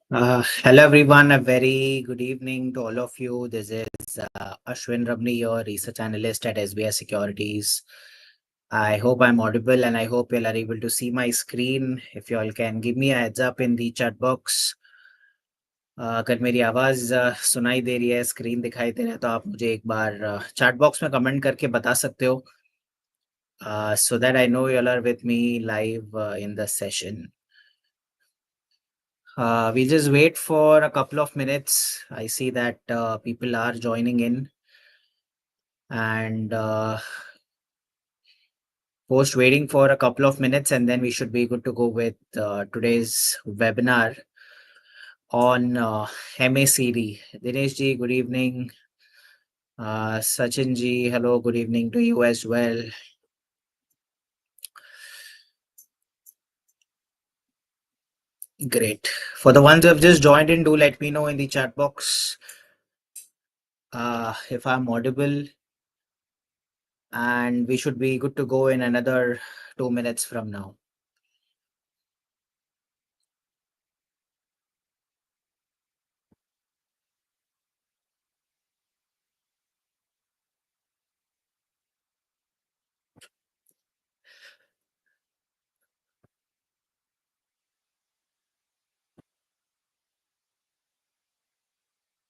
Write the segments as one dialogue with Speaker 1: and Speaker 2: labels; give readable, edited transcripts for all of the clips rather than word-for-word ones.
Speaker 1: Hello everyone, a very good evening to all of you. This is Ashwin Ramani, your research analyst at SBI Securities. I hope I'm audible and I hope you all are able to see my screen. If you all can give me a heads up in the chat box. अगर मेरी आवाज सुनाई दे रही है, screen दिखाई दे रहा है, तो आप मुझे एक बार चैट बॉक्स में कमेंट करके बता सकते हो, so that I know you all are with me live in the session. We just wait for a couple of minutes. I see that people are joining in, and post waiting for a couple of minutes, and then we should be good to go with today's webinar on MACD. Dinesh ji, good evening. Sachin ji, hello, good evening to you as well. Great. For the ones who have just joined in, do let me know in the chat box if I'm audible, and we should be good to go in another 2 minutes from now.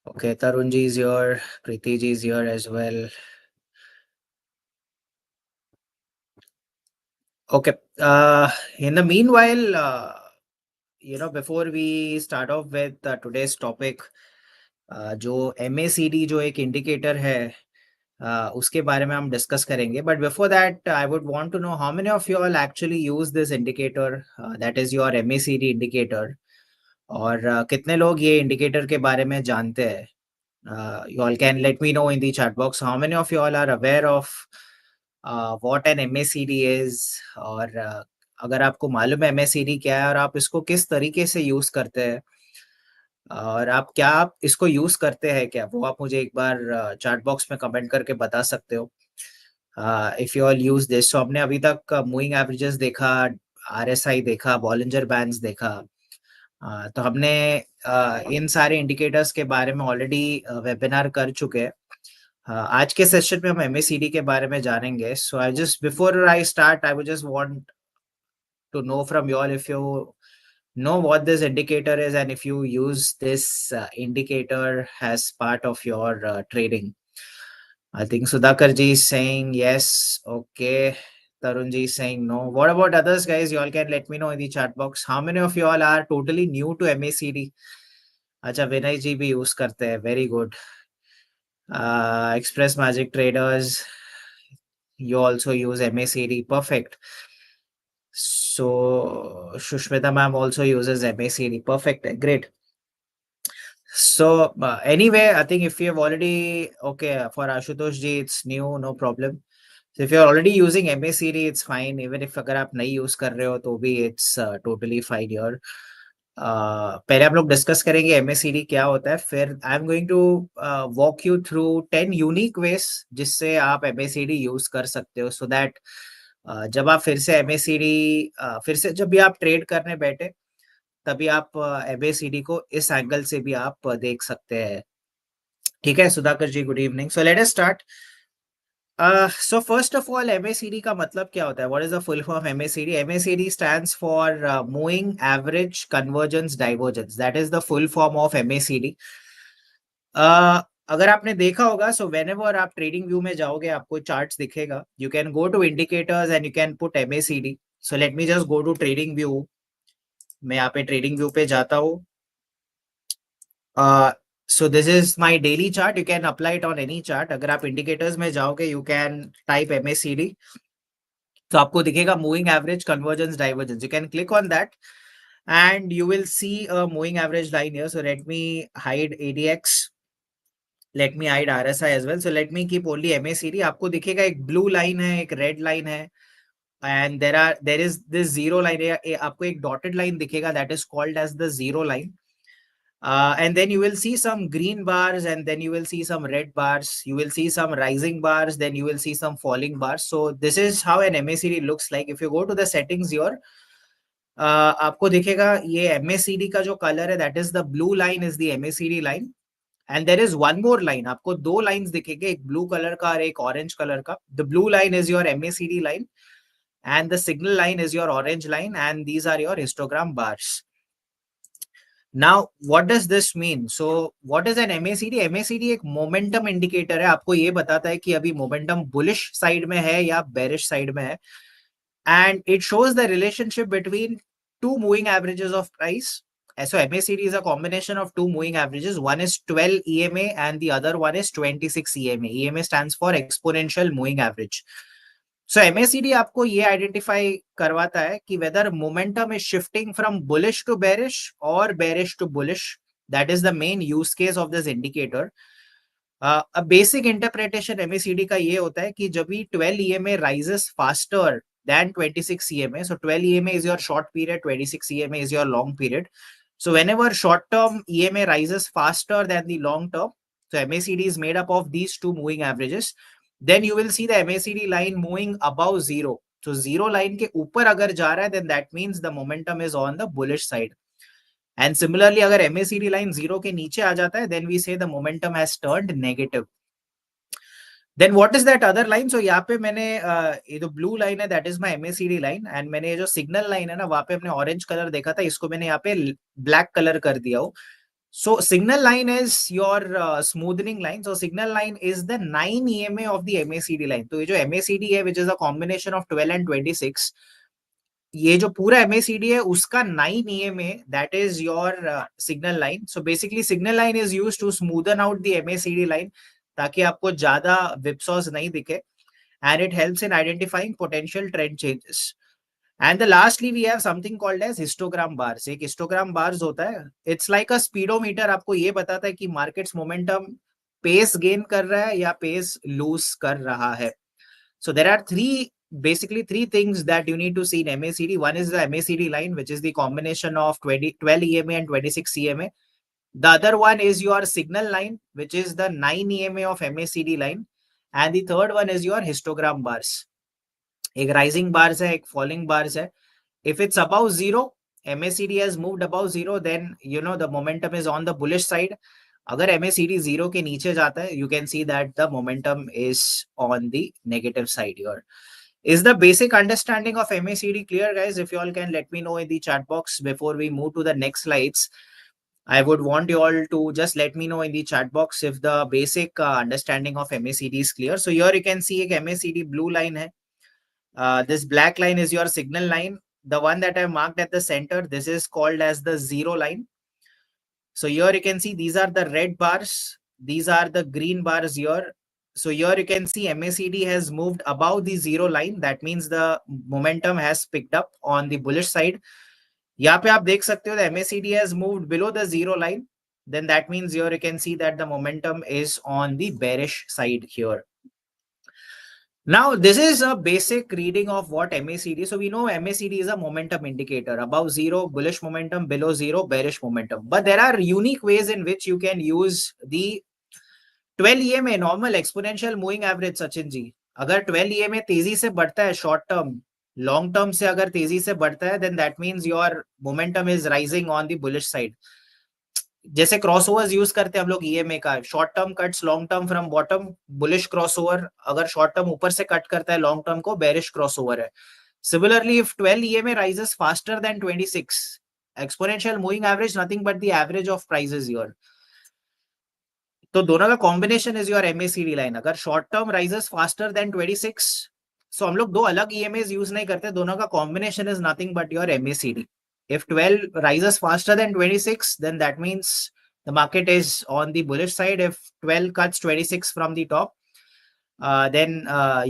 Speaker 1: Okay, Tarun ji is here, Preeti ji is here as well. Okay, in the meanwhile, before we start off with today's topic, जो MACD जो एक indicator है, उसके बारे में हम discuss करेंगे. But before that I would want to know how many of you all actually use this indicator, that is your MACD indicator, और कितने लोग ये इंडिकेटर के बारे में जानते हैं. You all can let me know in the chat box how many of you all are aware of what an MACD is, और अगर आपको मालूम है MACD क्या है और आप इसको किस तरीके से यूज करते हैं, और आप इसको यूज करते हैं क्या, वो आप मुझे एक बार चैट बॉक्स में कमेंट करके बता सकते हो. If you all use this. So हमने अभी तक मूविंग एवरेजेस देखा, RSI देखा, बॉलिंजर बैंड्स देखा. तो हमने इन सारे इंडिकेटर्स के बारे में ऑलरेडी वेबिनार कर चुके हैं. आज के सेशन में हम MACD के बारे में जानेंगे. So I just before I start I would just want to know from you all if you know what this indicator is and if you use this indicator as part of your trading. I think Sudhakar ji is saying yes. Okay. Tarun ji is saying no. What about others, guys? You all can let me know in the chat box. How many of you all are totally new to MACD? अच्छा, विनय जी भी use करते हैं. Very good. Express Magic Traders, you also use MACD. Perfect. So Shushmita ma'am also uses MACD. Perfect. Great. So anyway, I think if you have already, okay, for Ashutosh ji, it's new, no problem. So if you're already using MACD, it's fine. Even if अगर आप नहीं use कर रहे हो तो भी it's totally fine here. पहले हम लोग डिस्कस करेंगे MACD क्या होता है, फिर I am going to walk you through 10 unique ways जिससे आप MACD यूज कर सकते हो, सो दैट जब आप फिर से MACD फिर से जब भी आप ट्रेड करने बैठे तभी आप MACD को इस एंगल से भी आप देख सकते हैं. ठीक है Sudhakar ji, good evening. So let us start. So first of all, MACD का मतलब क्या होता है? What is the full form of MACD? MACD stands for Moving Average Convergence Divergence. That is the full form of MACD. अगर आपने देखा होगा, so whenever आप ट्रेडिंग व्यू में जाओगे आपको चार्ट्स दिखेगा. You can go to indicators and you can put MACD. So let me just go to trading view. मैं यहाँ पे ट्रेडिंग व्यू पे जाता हूँ. So this is my daily chart. You can apply it on any chart. अगर आप indicators में जाओगे, you can type MACD. तो आपको दिखेगा Moving Average Convergence Divergence. You can click on that and you will see a moving average line here. So let me hide ADX. Let me hide RSI as well. So let me keep only MACD. आपको दिखेगा एक blue line है, एक red line है, and there is this zero line है. आपको एक dotted line दिखेगा, that is called as the zero line. And then you will see some green bars, and then you will see some red bars. You will see some rising bars, then you will see some falling bars. So this is how an MACD looks like. If you go to the settings here, आपको दिखेगा ये MACD का जो colour है, that is the blue line is the MACD line, and there is one more line. आपको दो lines दिखेंगे, एक ब्लू कलर का और एक ऑरेंज कलर का. The blue line is your MACD line and the signal line is your orange line, and these are your histogram bars. Now what does this mean? So what is an MACD? MACD एक momentum indicator है. आपको ये बताता है कि अभी momentum bullish side में है या bearish side में है, and it shows the relationship between two moving averages of price. So MACD is a combination of two moving averages. One is 12 EMA and the other one is 26 EMA. EMA stands for exponential moving average. So MACD आपको ये identify करवाता है कि whether momentum is shifting from bullish to bearish और bearish to bullish. That is the main use case of this indicator. A basic interpretation MACD का ये होता है कि जब भी 12 EMA rises faster than 26 EMA, so 12 EMA is your short period, 26 EMA is your long period. So whenever short term EMA rises faster than the long term, so MACD is made up of these two moving averages. Then you will see the MACD line moving above zero. So zero line के ऊपर अगर जा रहा है, then that means the momentum is on the bullish side. And similarly, अगर MACD line zero के नीचे आ जाता है, then we say the momentum has turned negative. Then what is that other line? So यहाँ पे मैंने ये जो blue line है, that is my MACD line, and मैंने ये जो signal line है ना, वहाँ पे हमने orange color देखा था, इसको मैंने यहाँ पे black color कर दिया हूँ. So signal line is your smoothing line. So signal line is the 9 EMA of the MACD line. तो ये जो MACD है, which is a combination of 12 and 26, ये जो पूरा MACD है उसका 9 EMA, that is your signal line. So basically signal line is used to smoothen out the MACD line ताकि आपको ज्यादा whipsaws नहीं दिखे, and it helps in identifying potential trend changes. And the lastly we have something called as histogram bars. एक histogram bars होता है, it's like a speedometer. आपको ये बताता है कि markets momentum pace gain कर रहा है या pace lose कर रहा है. So there are basically three things that you need to see in MACD. One is the MACD line, which is the combination of 12 EMA and 26 EMA. The other one is your signal line, which is the 9 EMA of MACD line. And the third one is your histogram bars. एक rising bars है, एक falling bars है. If it's above zero, MACD has moved above zero, then you know the momentum is on the bullish side. अगर MACD zero के नीचे जाता है, you can see that the momentum is on the negative side here. Is the basic understanding of MACD clear, guys? If you all can let me know in the chat box before we move to the next slides. I would want you all to just let me know in the chat box if the basic understanding of MACD is clear. So here you can see एक MACD blue line है. This black line is your signal line. The one that I marked at the center, this is called as the zero line. So here you can see these are the red bars. These are the green bars here. So here you can see MACD has moved above the zero line. That means the momentum has picked up on the bullish side. यहाँ पे आप देख सकते हो the MACD has moved below the zero line. Then that means here you can see that the momentum is on the bearish side here. Now, this is a basic reading of what MACD is. So we know MACD is a momentum indicator. Above zero, bullish momentum. Below zero, bearish momentum. But there are unique ways in which you can use the 12 EMA, normal exponential moving average, Sachin ji. अगर 12 EMA तेजी से बढ़ता है short term, long term से अगर तेजी से बढ़ता है, then that means your momentum is rising on the bullish side. जैसे क्रॉसओवर्स यूज करते हैं हम लोग ईएमए का, short term cuts long term from bottom, bullish crossover. अगर शॉर्ट टर्म ऊपर से कट करता है लॉन्ग टर्म को, बेरिश क्रॉसओवर है. Similarly if 12 EMA rises faster than 26, exponential moving average nothing but the average of prices your. तो दोनों का combination is your MACD line. अगर short term rises faster than 26, so हम लोग दो अलग ईएमएस यूज नहीं करते, दोनों का combination is nothing but your MACD. If 12 rises faster than 26, then that means the market is on the bullish side. If 12 cuts 26 from the top, then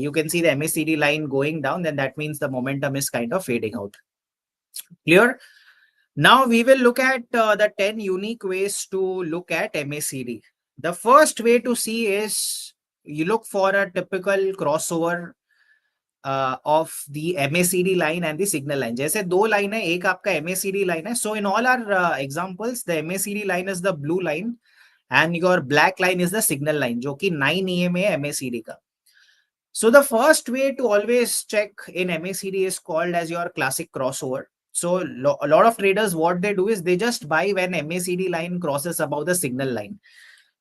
Speaker 1: you can see the MACD line going down. Then that means the momentum is kind of fading out. Clear? Now we will look at the 10 unique ways to look at MACD. The first way to see is you look for a typical crossover of the MACD line and the signal line. जैसे दो line है, एक आपका MACD line है. So in all our examples, the MACD line is the blue line and your black line is the signal line, जो कि 9 EMA है MACD का. So the first way to always check in MACD is called as your classic crossover. So a lot of traders, what they do is they just buy when MACD line crosses above the signal line.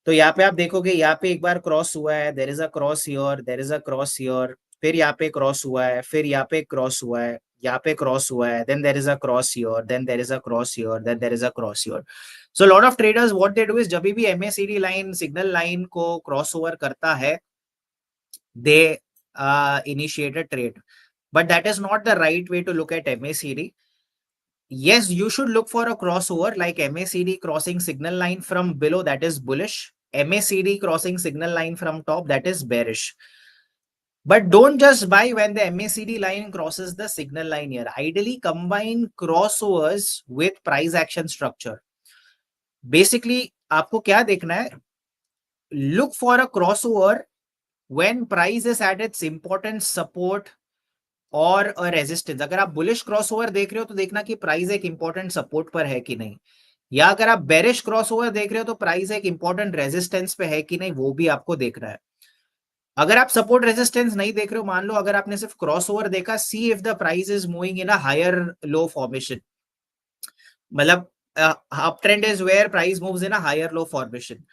Speaker 1: तो यहाँ पे आप देखोगे, यहाँ पे एक बार cross हुआ है, there is a cross here, there is a cross here, फिर यहाँ पे क्रॉस हुआ है, फिर यहाँ पे क्रॉस हुआ है, यहाँ पे क्रॉस हुआ है, then there is a cross here, then there is a cross here, then there is a cross here. So lot of traders what they do is जब भी एमएसीडी लाइन सिग्नल लाइन को cross over करता है, they initiate a trade. But that is not the right way to look at MACD. Yes, you should look for a crossover like MACD crossing signal line from below, that is bullish. MACD crossing signal line from top, that is bearish. But don't just buy when the MACD line crosses the signal line here. Ideally, combine crossovers with price action structure. Basically, आपको क्या देखना है? Look for a crossover when price is at its important support और resistance. अगर आप bullish crossover देख रहे हो तो देखना कि प्राइस एक इंपॉर्टेंट सपोर्ट पर है कि नहीं, या अगर आप बेरिश क्रॉसओवर देख रहे हो तो प्राइस एक इंपॉर्टेंट रेजिस्टेंस पे है कि नहीं, वो भी आपको देखना है. अगर आप सपोर्ट रेजिस्टेंस नहीं देख रहे हो, मान लो अगर आपने सिर्फ क्रॉसओवर देखा, see if the price is moving in a higher low formation. मतलब up trend is where price moves in a higher low formation,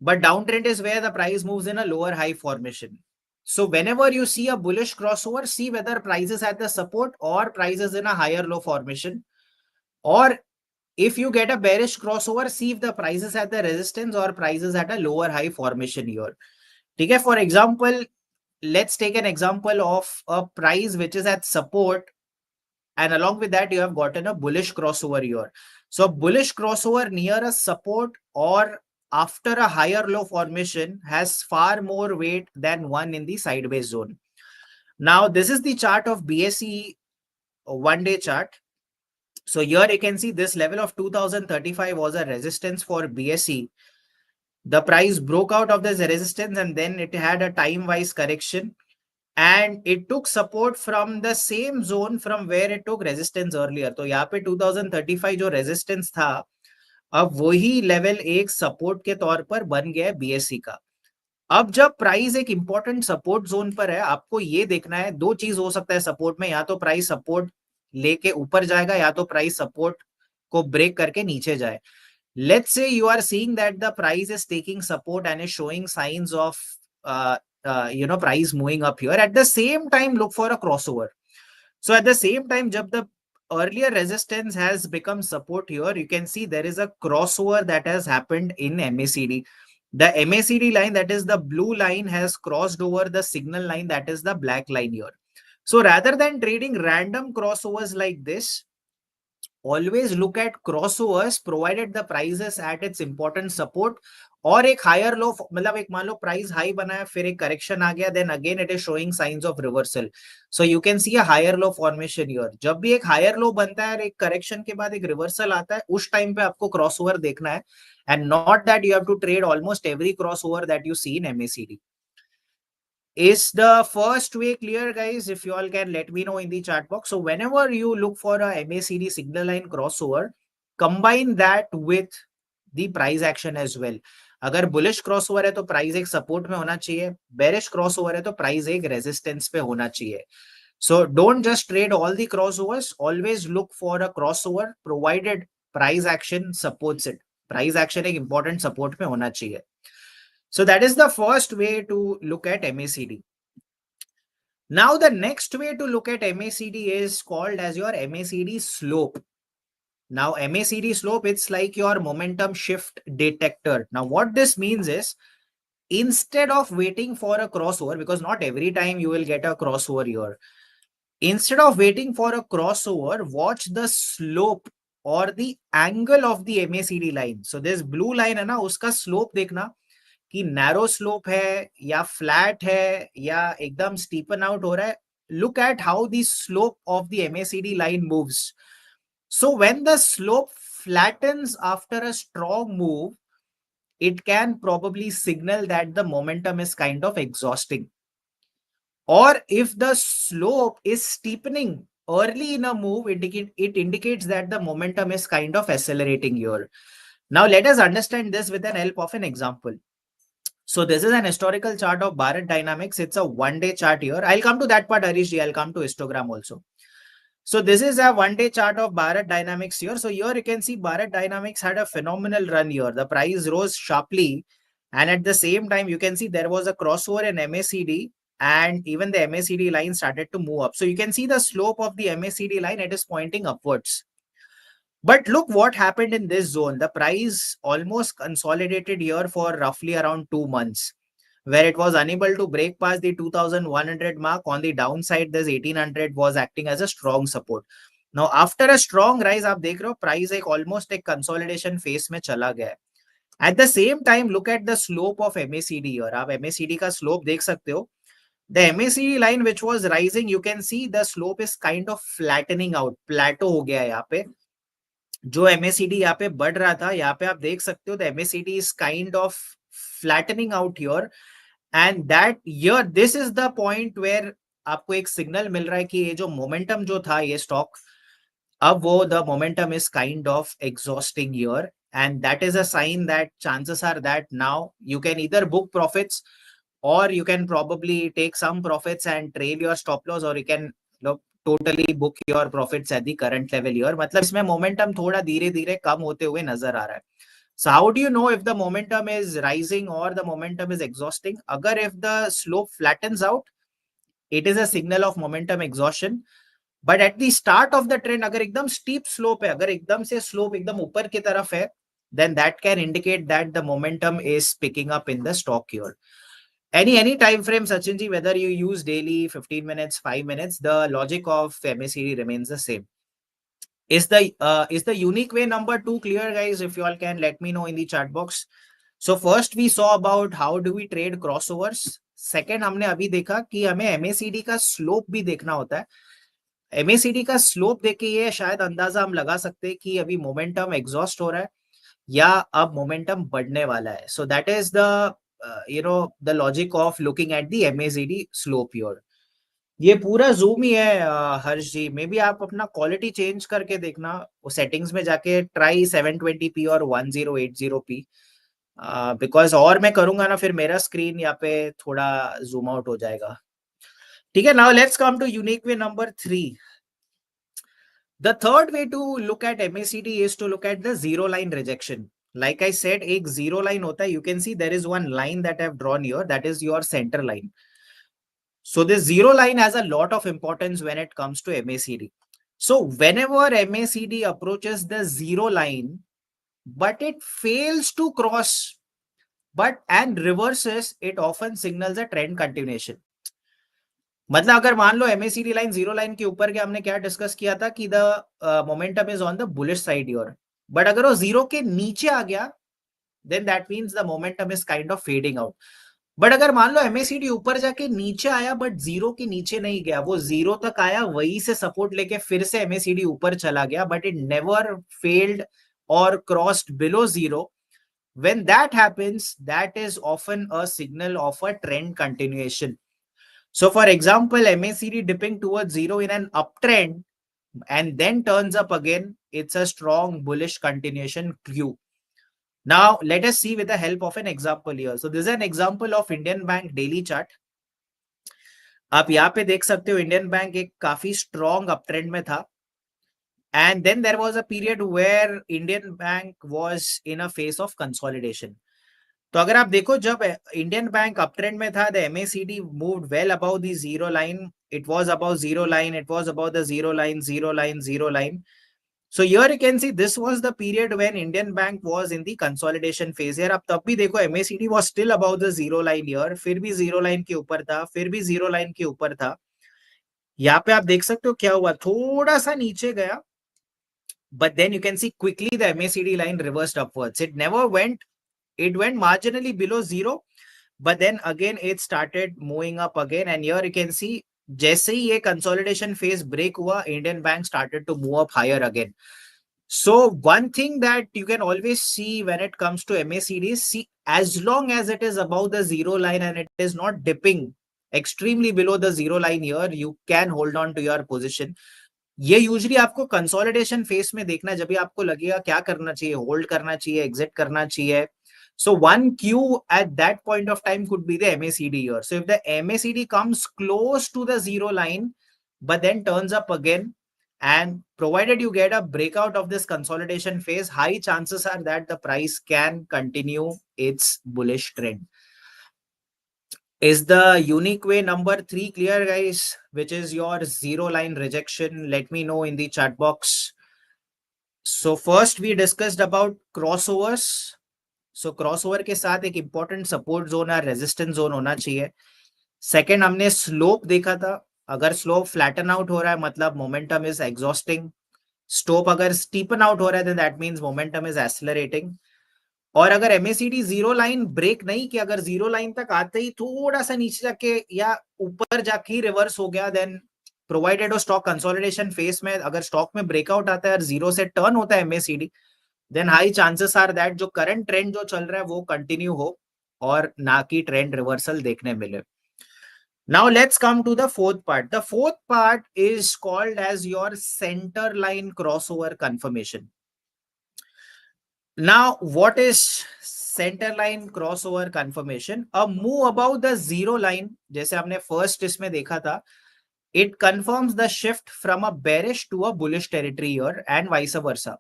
Speaker 1: but downtrend is where the price moves in a lower high formation. So whenever you see a bullish crossover, see whether price is at the support or price is in a higher low formation. Or if you get a bearish crossover, see if the price is at the resistance or price is at a lower high formation here. Okay, for example, let's take an example of a price which is at support, and along with that you have gotten a bullish crossover here. So bullish crossover near a support or after a higher low formation has far more weight than one in the sideways zone. Now this is the chart of BSE one day chart. So here you can see this level of 2035 was a resistance for BSE. The price broke out of this resistance and then it had a time wise correction, and it took support from the same zone from where it took resistance earlier. तो यहाँ पे 2035 जो resistance था, अब वही level एक support के तौर पर बन गया है बीएससी का. अब जब प्राइस एक इंपॉर्टेंट सपोर्ट जोन पर है, आपको ये देखना है, दो चीज हो सकता है सपोर्ट में, या तो प्राइस सपोर्ट लेके ऊपर जाएगा या तो प्राइस सपोर्ट को ब्रेक करके नीचे जाए. Let's say you are seeing that the price is taking support and is showing signs of price moving up here. At the same time, look for a crossover. So at the same time, jab the earlier resistance has become support here, you can see there is a crossover that has happened in MACD. The MACD line, that is the blue line, has crossed over the signal line, that is the black line here. So rather than trading random crossovers like this, always look at crossovers provided the price is at its important support और एक higher low, मतलब एक मान लो price high बना है, फिर एक correction आ गया, then again it is showing signs of reversal. So you can see a higher low formation here. जब भी एक हायर लो बनता है और एक करेक्शन के बाद एक रिवर्सल आता है, उस टाइम पे आपको क्रॉसओवर देखना है, and not that you have to trade almost every crossover that you see in MACD. Is the first way clear, guys? If you all can let me know in the chat box. So whenever you look for a MACD signal line crossover, combine that with the price action as well. अगर bullish crossover है तो price एक support में होना चाहिए, bearish crossover है तो price एक रेजिस्टेंस पे होना चाहिए. So don't just trade all the crossovers, always look for a crossover provided price action supports it. Price action एक important support पे होना चाहिए. So that is the first way to look at MACD. Now the next way to look at MACD is called as your MACD slope. Now MACD slope, it's like your momentum shift detector. Now what this means is, instead of waiting for a crossover, because not every time you will get a crossover here, instead of waiting for a crossover, watch the slope or the angle of the MACD line. So this blue line है ना, उसका slope देखना कि narrow slope है या flat है या एकदम स्टीपन आउट हो रहा है. Look at how the slope of the MACD line moves. So when the slope flattens after a strong move, it can probably signal that the momentum is kind of exhausting. Or if the slope is steepening early in a move, it indicates that the momentum is kind of accelerating here. Now let us understand this with the help of an example. So this is an historical chart of Bharat Dynamics. It's a one-day chart here. I'll come to that part, Harish ji. I'll come to histogram also. So this is a one-day chart of Bharat Dynamics here. So here you can see Bharat Dynamics had a phenomenal run here. The price rose sharply, and at the same time you can see there was a crossover in MACD, and even the MACD line started to move up. So you can see the slope of the MACD line, it is pointing upwards. But look what happened in this zone. The price almost consolidated here for roughly around 2 months, where it was unable to break past the 2100 mark. On the downside, this 1800 was acting as a strong support. Now after a strong rise, आप देख रहे हो price एक almost एक consolidation phase में चला गया है. At the same time, look at the slope of MACD here. आप MACD का slope देख सकते हो. The MACD line which was rising, you can see the slope is kind of flattening out. Plateau हो गया है यहाँ पे. जो MACD यहाँ पे बढ़ रहा था, यहाँ पे आप देख सकते हो the MACD is kind of flattening out here, and that here this is the point where आपको एक सिग्नल मिल रहा है कि ये जो मोमेंटम जो था ये स्टॉक, अब वो the momentum is kind of exhausting here, and that is a sign that chances are that now you can either book profits or you can probably take some profits and trail your stop loss, or you can totally book your profits at the current level here. मतलब इसमें momentum थोड़ा धीरे धीरे कम होते हुए नजर आ रहा है. So how do you know if the momentum is rising or the momentum is exhausting? अगर if the slope flattens out, it is a signal of momentum exhaustion. But at the start of the trend, अगर एकदम steep slope है, अगर एकदम से slope एकदम ऊपर की तरफ है, then that can indicate that the momentum is picking up in the stock here. Any time frame, Sachinji, whether you use daily, 15 minutes, 5 minutes, the logic of MACD remains the same. Is the unique way number 2 clear, guys? If you all can let me know in the chat box. So first we saw about how do we trade crossovers. Second हमने अभी देखा कि हमें MACD का slope भी देखना होता है. MACD का slope देख के ये शायद अंदाजा हम लगा सकते हैं कि अभी momentum exhaust हो रहा है या अब momentum बढ़ने वाला है. So that is the the logic of looking at the MACD slope here. ये पूरा जूम ही है हर्ष जी. मे बी आप अपना क्वालिटी चेंज करके देखना, वो सेटिंग्स में जाके ट्राई 720p और 1080p, बिकॉज और मैं करूंगा ना फिर मेरा स्क्रीन यहाँ पे थोड़ा जूम आउट हो जाएगा. ठीक है. Now let's come to unique way number 3. The third way to look at MACD is to look at the zero line rejection. Like I said, एक zero line होता है. You can see there is one line that I have drawn here. That is your center line. So this zero line has a lot of importance when it comes to MACD. So whenever MACD approaches the zero line, but it fails to cross, and reverses, it often signals a trend continuation. मतलब अगर मान लो MACD line zero line के ऊपर के हमने क्या discuss किया था कि the momentum is on the bullish side your, but अगर वो जीरो के नीचे आ गया then that means the momentum is kind of fading out. But अगर मान लो MACD ऊपर जाके नीचे आया बट जीरो के नीचे नहीं गया, वो जीरो तक आया, वही से सपोर्ट लेके फिर से MACD ऊपर चला गया, बट इट नेवर फेल्ड और crossed below zero, when that happens, that is often a signal of a trend continuation. So for example, MACD dipping towards zero in an uptrend and then turns up again, it's a strong bullish continuation clue. Now let us see with the help of an example here. So this is an example of Indian Bank daily chart. आप यहाँ पे देख सकते हो Indian bank एक काफी strong uptrend में था, and then there was a period where Indian Bank was in a phase of consolidation. तो अगर आप देखो जब इंडियन बैंक अपट्रेंड में था, the MACD moved well above the zero line. It was above zero line. It was above the zero line, zero line, zero line. So here you can see this was the period when Indian Bank was in the consolidation phase. यार अब तब भी देखो MACD was still above the zero line here. फिर भी zero line के ऊपर था, फिर भी zero line के ऊपर था. यहाँ पे आप देख सकते हो क्या हुआ, थोड़ा सा नीचे गया, but then you can see quickly the MACD line reversed upwards. It never went. It went marginally below zero, but then again it started moving up again. And here you can see जैसे ही ये consolidation phase break हुआ, Indian Bank started to move up higher again. So one thing that you can always see when it comes to MACD is, see, as long as it is above the zero line and it is not dipping extremely below the zero line here, you can hold on to your position. ये usually आपको consolidation face में देखना, जब भी आपको लगेगा क्या करना चाहिए, होल्ड करना चाहिए, एग्जिट करना चाहिए. So one cue at that point of time could be the MACD here. So if the MACD comes close to the zero line, but then turns up again, And provided you get a breakout of this consolidation phase, high chances are that the price can continue its bullish trend. Is the unique way number 3 clear, guys? Which is your zero line rejection? Let me know in the chat box. So first we discussed about crossovers. So crossover के साथ एक important support zone और resistance zone होना चाहिए. Second हमने slope देखा था. अगर slope flatten out हो रहा है मतलब momentum is exhausting. Slope अगर steepen out हो रहा है then that means momentum is accelerating. और अगर MACD जीरो लाइन ब्रेक नहीं किया, अगर जीरो लाइन तक आते ही थोड़ा सा नीचे जाके या ऊपर जाके ही रिवर्स हो गया, then provided stock consolidation phase में अगर स्टॉक में ब्रेकआउट आता है और जीरो से टर्न होता है MACD, then high chances are that जो करंट ट्रेंड जो चल रहा है वो कंटिन्यू हो और ना कि ट्रेंड रिवर्सल देखने मिले. Now let's come to the fourth part. The fourth part is called as your center line crossover confirmation. Now, what is center line crossover confirmation? A move above the zero line, जैसे हमने first इसमें देखा था, it confirms the shift from a bearish to a bullish territory here and vice versa.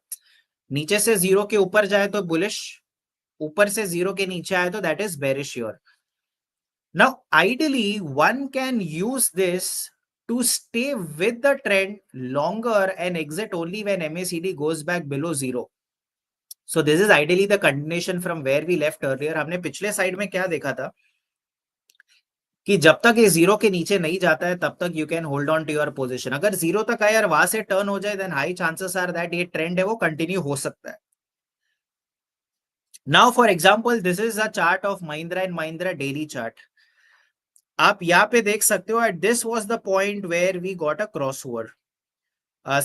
Speaker 1: नीचे से zero के ऊपर जाए तो bullish, ऊपर से जीरो के नीचे आए तो that is bearish here. Now, ideally, one can use this to stay with the trend longer and exit only when MACD goes back below zero. So this is ideally the continuation from where we left earlier. हमने पिछले side में क्या देखा था कि जब तक ये जीरो के नीचे नहीं जाता है तब तक you can hold on to your position. अगर जीरो तक आए और वहां से टर्न हो जाए then high chances are that ये ट्रेंड है वो कंटिन्यू हो सकता है. Now for example this is a chart of Mahindra and Mahindra daily chart. आप यहाँ पे देख सकते हो at this was the point where we got a crossover.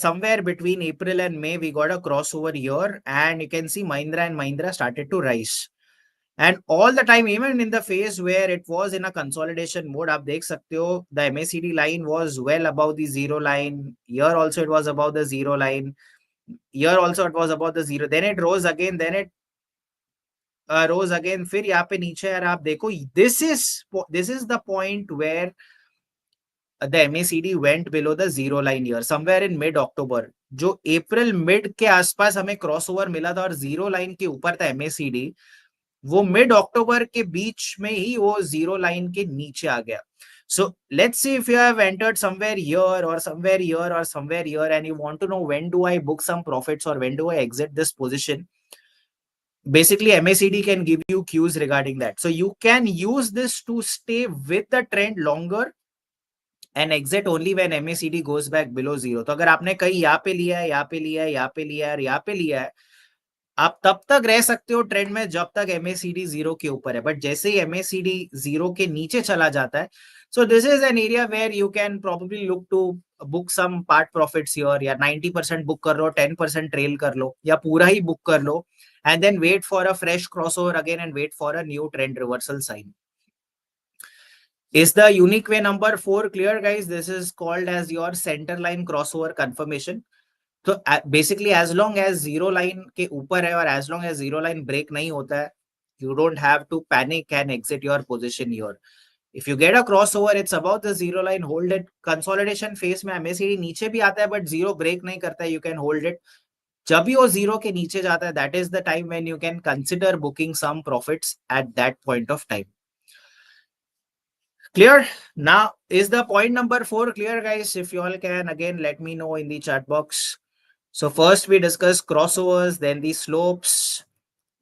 Speaker 1: Somewhere between April and May, we got a crossover here, and you can see Mahindra and Mahindra started to rise. And all the time, even in the phase where it was in a consolidation mode, आप देख सकते हो, the MACD line was well above the zero line. Here also it was above the zero line. Here also it was above the zero. Then it rose again. Then it rose again. फिर यहाँ पे नीचे यार आप देखो, this is the point where the MACD went below the zero line here somewhere in mid October. जो अप्रैल mid के आसपास हमें क्रॉसओवर मिला था और जीरो लाइन के ऊपर था MACD, वो मिड अक्टूबर के बीच में ही वो जीरो लाइन के नीचे आ गया. So let's see if you have entered somewhere here or somewhere here or somewhere here and you want to know when do I book some profits or when do I exit this position. Basically MACD can give you cues regarding that. So you can use this to stay with the trend longer and exit only when MACD goes back below zero. तो अगर आपने कहीं यहाँ पे लिया है, यहाँ पे लिया है, यहाँ पे लिया है और यहाँ पे लिया है, आप तब तक रह सकते हो ट्रेंड में जब तक MACD जीरो के ऊपर है. बट जैसे ही MACD जीरो के नीचे चला जाता है, so this is an area where you can probably look to book some part profits here. या 90% बुक कर लो, 10% ट्रेल कर लो या पूरा ही बुक कर लो and then wait for a fresh crossover again and wait for a new trend reversal sign. Is the unique way number 4 clear, guys? This is called as your center line crossover confirmation. So basically as long as zero line के ऊपर है और as long as zero line break नहीं होता है, you don't have to panic and exit your position here. If you get a crossover, it's about the zero line, hold it. Consolidation phase में MACD नीचे भी आता है but zero break नहीं करता है, you can hold it. जब भी वो zero के नीचे जाता है, that is the time when you can consider booking some profits at that point of time. Clear? Now, is the point number 4 clear, guys? If you all can, again, let me know in the chat box. So first we discuss crossovers, then the slopes,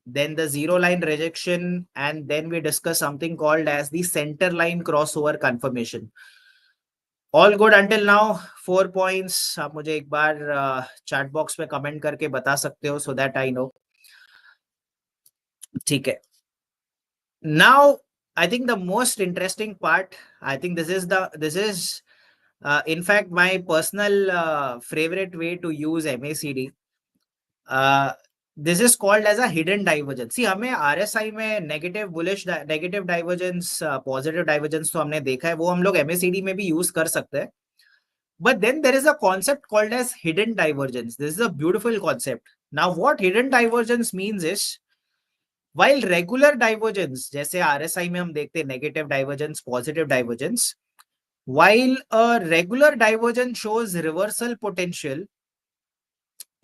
Speaker 1: then the zero line rejection, and then we discuss something called as the center line crossover confirmation. All good until now? 4 points. आप मुझे एक बार chat box पे comment करके बता सकते हो so that I know. ठीक है. Now, I think the most interesting part, I think this is in fact my personal favorite way to use MACD. This is called as a hidden divergence. See, हमें RSI में negative bullish, negative divergence, positive divergence तो हमने देखा है, वो हम लोग MACD में भी use कर सकते हैं. But then there is a concept called as hidden divergence. This is a beautiful concept. Now, what hidden divergence means is, while regular divergence, जैसे RSI में हम देखते हैं negative divergence, positive divergence, while a regular divergence shows reversal potential,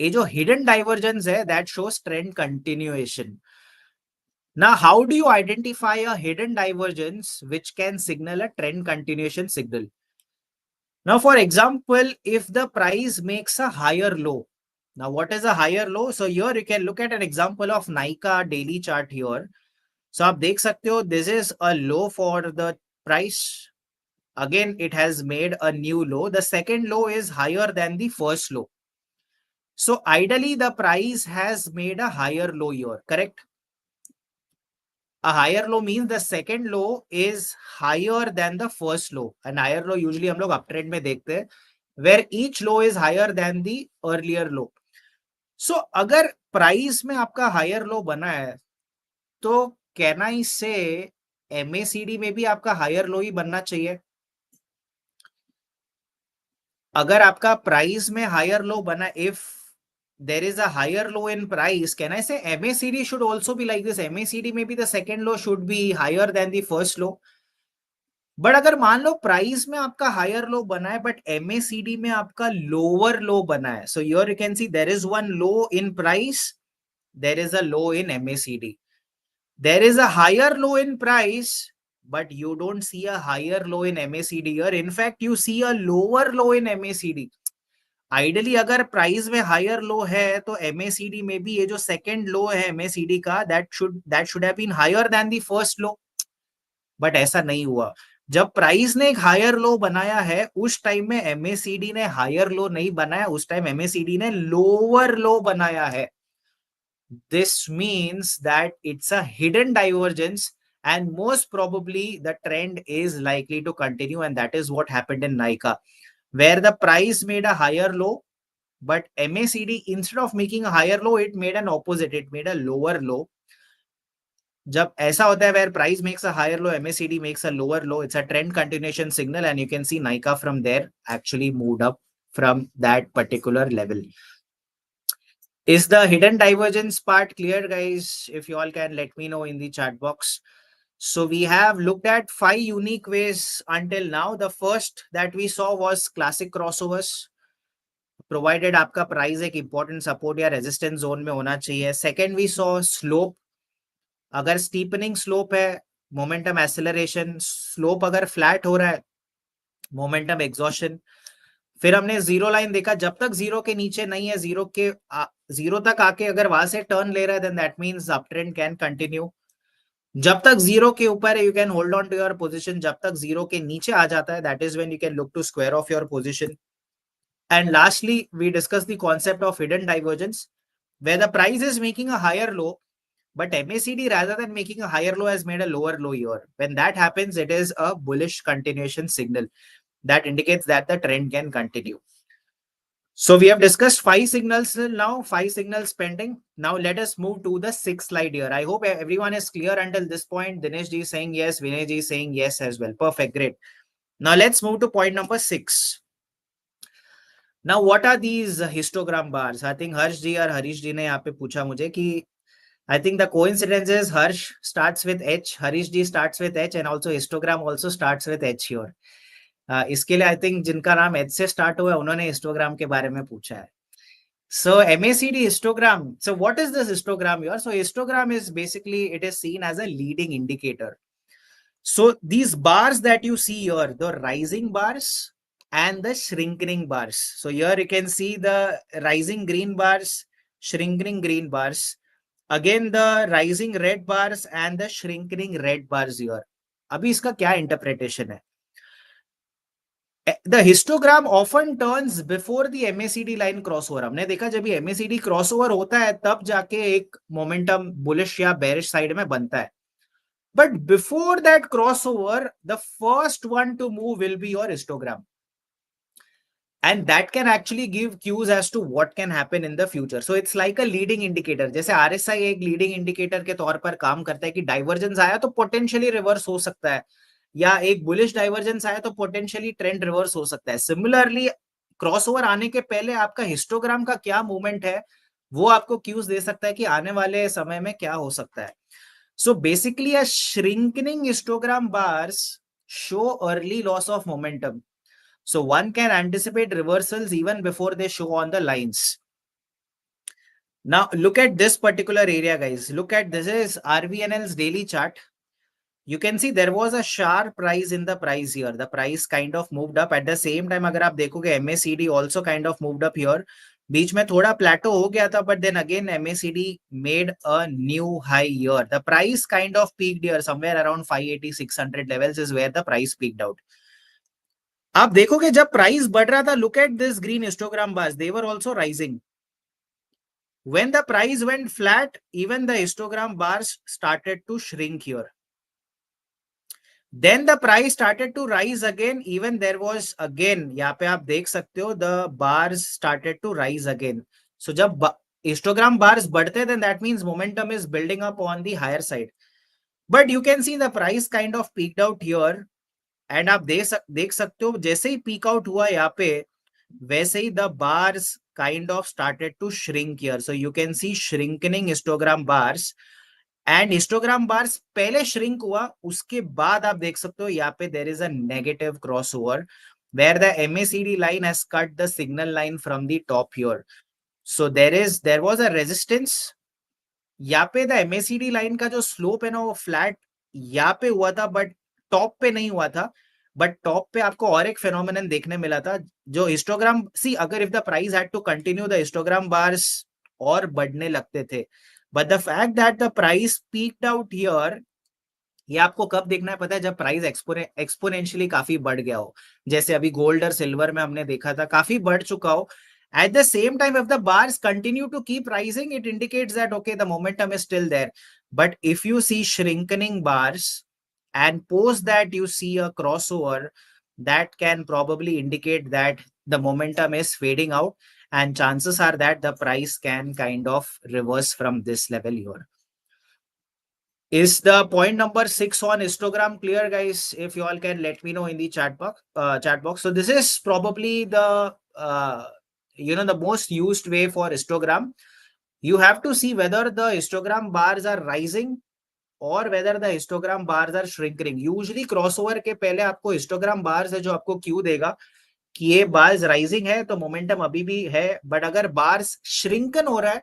Speaker 1: ये जो hidden divergence है that shows trend continuation. Now, how do you identify a hidden divergence which can signal a trend continuation signal? Now, for example, if the price makes a higher low, now what is a higher low? So here you can look at an example of Nika daily chart here. So आप देख सकते हो, this is a low for the price. Again, it has made a new low. The second low is higher than the first low. So ideally, the price has made a higher low here, correct? A higher low means the second low is higher than the first low. And higher low usually हम लोग uptrend में देखते हैं, where each low is higher than the earlier low. So अगर price में आपका higher low बना है, तो can I say MACD में भी आपका higher low ही बनना चाहिए? अगर आपका price में higher low बना, if there is a higher low in price, can I say MACD should also be like this? MACD maybe the second low should be higher than the first low. But अगर मान लो price में आपका higher low बना है but MACD में आपका lower low बना है, so here you can see there is one low in price, there is a low in MACD, there is a higher low in price but you don't see a higher low in MACD here. In fact, you see a lower low in MACD. Ideally अगर price में higher low है तो MACD में भी ये जो second लो है MACD का that should have been higher than the first low, but ऐसा नहीं हुआ. जब प्राइस ने एक हायर लो बनाया है उस टाइम में MACD ने हायर लो नहीं बनाया, उस टाइम MACD ने लोअर लो बनाया है. This means that it's a hidden divergence and most probably the trend is likely to continue, and that is what happened in Nika, where the price made a higher low but MACD instead of making a higher low it made an opposite, it made a lower low. जब ऐसा होता है where price makes a higher low, MACD makes a lower low, it's a trend continuation signal, and you can see Nika from there actually moved up from that particular level. Is the hidden divergence part clear, guys? If you all can let me know in the chat box. So we have looked at 5 unique ways until now. The first that we saw was classic crossovers, provided आपका price एक important support या resistance zone में होना चाहिए. Second we saw slope, अगर स्टीपनिंग slope है momentum acceleration, slope अगर flat हो रहा है मोमेंटम एग्जॉशन. फिर हमने जीरो लाइन देखा, जब तक जीरो के नीचे नहीं है, जीरो तक आके अगर वहां से टर्न ले रहा है then that means up trend can continue. जब तक जीरो के ऊपर है you can hold on to your position, जब तक जीरो के नीचे आ जाता है that is when you can look to square off your position. And lastly we discuss the concept of hidden divergence where the price is making a higher low but MACD rather than making a higher low has made a lower low here. When that happens, it is a bullish continuation signal that indicates that the trend can continue. So we have discussed 5 signals till now, 5 signals pending. Now let us move to the 6th slide here. I hope everyone is clear until this point. Dinesh ji is saying yes, Vinay ji is saying yes as well. Perfect, great. Now let's move to point number 6. Now what are these histogram bars? I think Harsh ji or Harish ji ने यहाँ पे पूछा मुझे कि I think the coincidence is Harsh starts with H, Harish ji starts with H, and also histogram also starts with H here. इसके लिए I think जिनका नाम H से start हुआ है उन्होंने histogram के बारे में पूछा है. So MACD histogram. So what is this histogram here? So histogram is basically, it is seen as a leading indicator. So these bars that you see here, the rising bars and the shrinking bars. So here you can see the rising green bars, shrinking green bars. Again the rising red bars and the shrinking red bars here. अभी इसका क्या interpretation है? The histogram often turns before the MACD line crossover. हमने देखा जब भी MACD crossover होता है तब जाके एक momentum bullish या bearish side में बनता है. But before that crossover, the first one to move will be your histogram. And that can actually give cues as to what can happen in the future. So it's like a leading indicator. जैसे RSI एक leading indicator के तौर पर काम करता है कि divergence आया तो potentially reverse हो सकता है, या एक bullish divergence आया तो potentially trend reverse हो सकता है. Similarly, crossover आने के पहले आपका histogram का क्या movement है वो आपको cues दे सकता है कि आने वाले समय में क्या हो सकता है. So basically a shrinking histogram bars show early loss of momentum. So one can anticipate reversals even before they show on the lines. Now look at this particular area, guys. Look at this is RVNL's daily chart. You can see there was a sharp rise in the price here. The price kind of moved up. At the same time, अगर आप देखोगे MACD also kind of moved up here. बीच में थोड़ा plateau हो गया था, but then again MACD made a new high here. The price kind of peaked here somewhere around 580, 600 levels is where the price peaked out. आप देखोगे जब price बढ़ रहा था, look at this green histogram bars. They were also rising. When the price went flat, even the histogram bars started to shrink here. Then the price started to rise again. Even there was again, यहाँ पे आप देख सकते हो, the bars started to rise again. So जब histogram bars बढ़ते, then that means momentum is building up on the higher side. But you can see the price kind of peaked out here. And आप देख सकते हो जैसे ही peak out हुआ यहाँ पे, वैसे ही the bars kind of started to shrink here. So you can see shrinking histogram bars. And histogram bars पहले श्रिंक हुआ, उसके बाद आप देख सकते हो यहाँ पे there is a negative cross over where the MACD line has cut the signal line from the top here. So there was a resistance. यहाँ पे द MACD लाइन का जो स्लोप है ना, वो फ्लैट यहाँ पे हुआ था, बट टॉप पे नहीं हुआ था. बट टॉप पे आपको और एक फेनोमेनन देखने मिला था, जो हिस्टोग्राम सी अगर if the price had to continue, the histogram bars और बढ़ने लगते थे. But the fact that the price peaked out here, ये आपको कब देखना है पता है, जब प्राइस एक्सपोनेंशियली काफी बढ़ गया हो, जैसे अभी गोल्ड और सिल्वर में हमने देखा था काफी बढ़ चुका हो. At the same time, if the bars continue to keep rising, it indicates that okay, the momentum is still there. But if you see shrinking bars and post that you see a crossover, that can probably indicate that the momentum is fading out, and chances are that the price can kind of reverse from this level here. Is the point number 6 on histogram clear, guys? If you all can let me know in the chat box. So this is probably the the most used way for histogram. You have to see whether the histogram bars are rising और whether the histogram bars are shrinking. Usually crossover के पहले आपको histogram bars है जो आपको Q देगा कि ये बार्स राइजिंग है तो मोमेंटम अभी भी है. बट अगर बार्स श्रिंकन हो रहा है,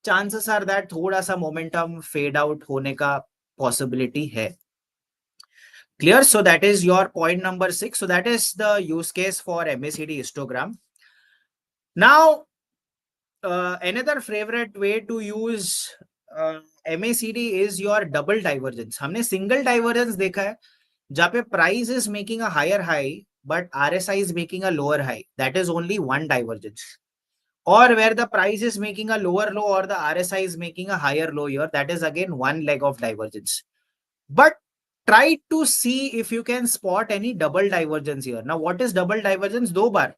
Speaker 1: चांसेस आर दैट थोड़ा सा मोमेंटम फेड आउट होने का पॉसिबिलिटी है. Clear? So that is your point number 6. So that is the use case for MACD histogram. Now another favorite way to use MACD is your double divergence. हमने single divergence देखा है जहां पे price is making a higher high but RSI is making a lower high. That is only one divergence. Or where the price is making a lower low or the RSI is making a higher low here, that is again one leg of divergence. But try to see if you can spot any double divergence here. Now what is double divergence? दो बार.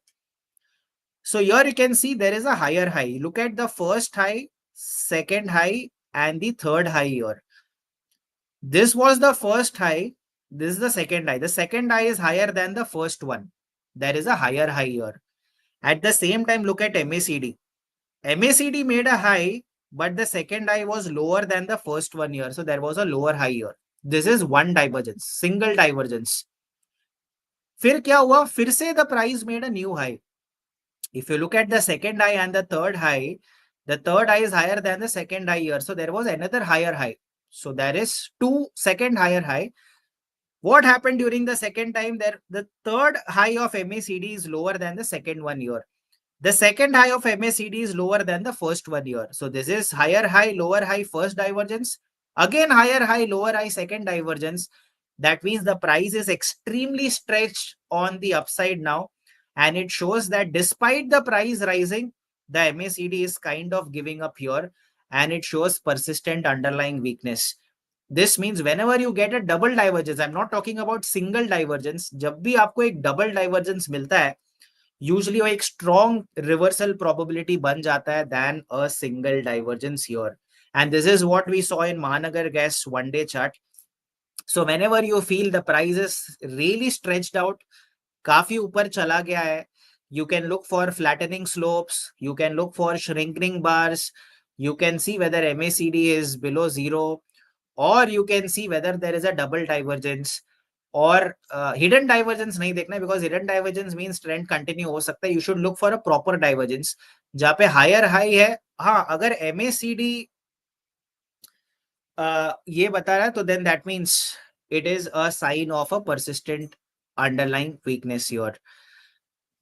Speaker 1: So here you can see there is a higher high. Look at the first high, second high and the third high here. This was the first high. This is the second high. The second high is higher than the first one. There is a higher high here. At the same time, look at MACD. MACD made a high, but the second high was lower than the first one here. So there was a lower high here. This is one divergence, single divergence. फिर क्या हुआ? फिर से the price made a new high. If you look at the second high and the third high is higher than the second high here. So there was another higher high. So there is two second higher high. What happened during the second time? There, the third high of MACD is lower than the second one here. The second high of MACD is lower than the first one here. So this is higher high, lower high, first divergence. Again, higher high, lower high, second divergence. That means the price is extremely stretched on the upside now. And it shows that despite the price rising, the MACD is kind of giving up here. And it shows persistent underlying weakness. This means whenever you get a double divergence, I'm not talking about single divergence. जब भी आपको एक double divergence मिलता है, usually वो एक strong reversal probability बन जाता है than a single divergence here. And this is what we saw in Mahanagar Gas one-day chart. So whenever you feel the price is really stretched out, काफी ऊपर चला गया है, you can look for flattening slopes, you can look for shrinking bars, you can see whether MACD is below zero, or you can see whether there is a double divergence. और hidden divergence नहीं देखना है, because hidden divergence means trend continue हो सकता है. You should look for a proper divergence जहां पे higher high है. हाँ, अगर एमएसीडी ये बता रहा है तो then that means it is a sign of a persistent underlying weakness here.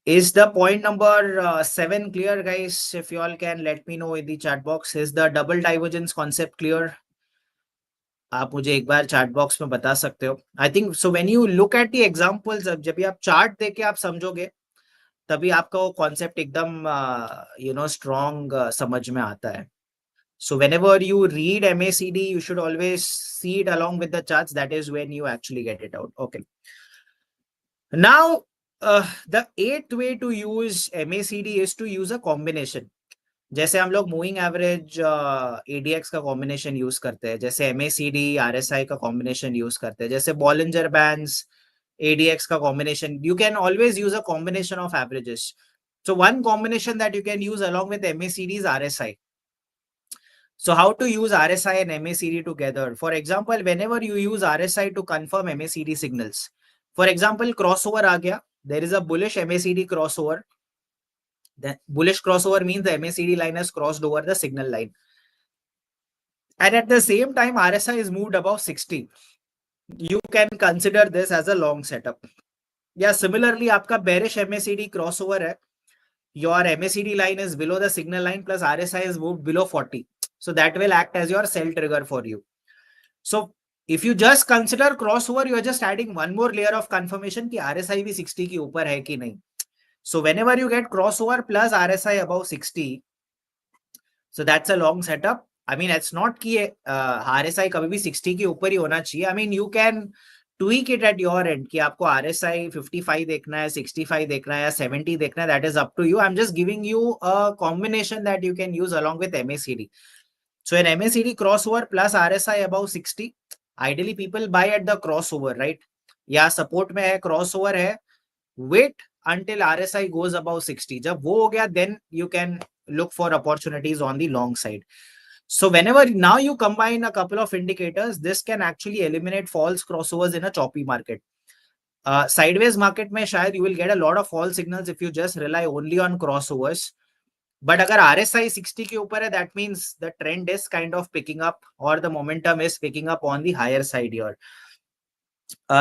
Speaker 1: Is the point number 7 clear, guys? If you all can let me know in the chat box. Is the double divergence concept clear? आप मुझे एक बार chat box में बता सकते हो. I think so when you look at the examples, जब भी आप चार्ट देख के आप समझोगे तभी आपका वो कॉन्सेप्ट एकदम स्ट्रॉन्ग समझ में आता है. So whenever you read MACD, you should always see it along with the charts. That is when you actually get it out. Okay. Now, the eighth way to use MACD is to use a combination. जैसे हम लोग moving average ADX का combination use करते हैं, जैसे MACD RSI का combination use करते हैं, जैसे बॉलिंजर बैंड्स एडीएक्स का combination. You can always use a combination of averages. So one combination that you can use along with MACD is RSI. So how to use RSI and MACD together? For example, whenever you use RSI to confirm MACD signals, for example, crossover आ गया, there is a bullish MACD crossover. The bullish crossover means the MACD line has crossed over the signal line. And at the same time, RSI is moved above 60. You can consider this as a long setup. Yeah, similarly, आपका bearish MACD crossover है. Your MACD line is below the signal line plus RSI is moved below 40. So that will act as your sell trigger for you. So if you just consider crossover, you are just adding one more layer of confirmation कि RSI भी 60 के ऊपर है कि नहीं. So whenever you get crossover plus RSI above 60, so that's a long setup. I mean, it's not कि RSI कभी भी 60 के ऊपर ही होना चाहिए. I mean, you can tweak it at your end कि आपको RSI 55 देखना है, 65 देखना है या 70 देखना है. That is up to you. I'm just giving you a combination that you can use along with MACD. So in MACD crossover plus RSI above 60, ideally people buy at the crossover, right? या support में है, crossover है, wait until RSI goes above 60. जब वो हो गया, then you can look for opportunities on the long side. So whenever now you combine a couple of indicators, this can actually eliminate false crossovers in a choppy market. Sideways market में शायद you will get a lot of false signals if you just rely only on crossovers. But अगर RSI 60 के ऊपर है, that means the trend is kind of picking up or the momentum is picking up on the higher side here.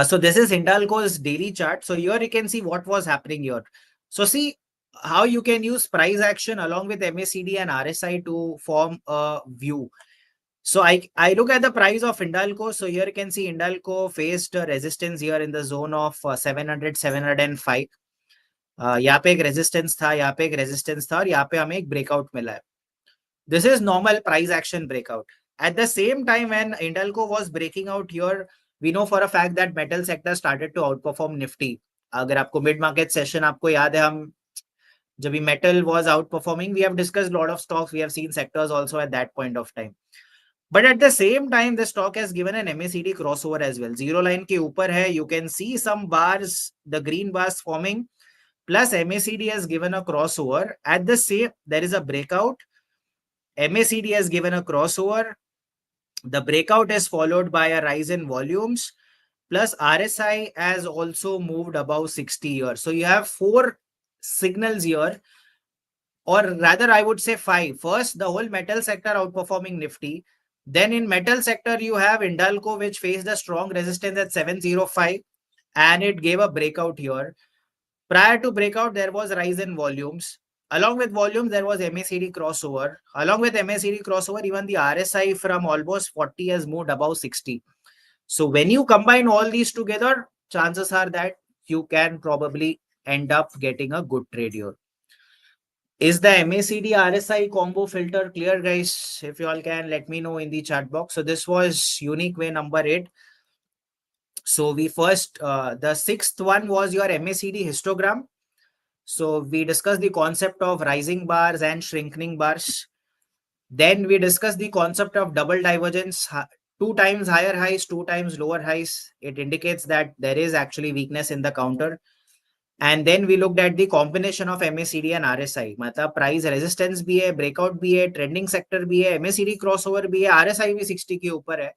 Speaker 1: So this is Hindalco's daily chart. So here you can see what was happening here. So see how you can use price action along with MACD and RSI to form a view. So I look at the price of Hindalco. So here you can see Hindalco faced a resistance here in the zone of 700, 705. यहाँ पे एक resistance था, यहाँ पे एक resistance था और यहाँ पे हमें एक ब्रेकआउट मिला है. This is normal price action breakout. At the same time, when Hindalco was breaking out here, we know for a fact that metal sector started to outperform Nifty. अगर आपको mid market session आपको याद है, हम जब भी metal was outperforming, we have discussed a lot of stocks. We have seen sectors also at that point of time. But at the same time, the stock has given an MACD crossover as well. Zero line के ऊपर है. You can see some bars, the green bars forming. Plus MACD has given a crossover. At the same, there is a breakout. MACD has given a crossover. The breakout is followed by a rise in volumes. Plus RSI has also moved above 60 here. So you have 4 signals here, or rather I would say 5. First, the whole metal sector outperforming Nifty. Then in metal sector, you have Hindalco, which faced a strong resistance at 705 and it gave a breakout here. Prior to breakout, there was rise in volumes. Along with volumes, there was MACD crossover. Along with MACD crossover, even the RSI from almost 40 has moved above 60. So when you combine all these together, chances are that you can probably end up getting a good trade here. Is the MACD RSI combo filter clear, guys? If you all can, let me know in the chat box. So this was unique way number 8. So we first, the 6th one was your MACD histogram. So we discussed the concept of rising bars and shrinking bars. Then we discussed the concept of double divergence, 2 times higher highs, 2 times lower highs. It indicates that there is actually weakness in the counter. And then we looked at the combination of MACD and RSI. मतलब price resistance भी है, breakout भी है, trending sector भी है, MACD crossover भी है, RSI भी 60 के ऊपर है.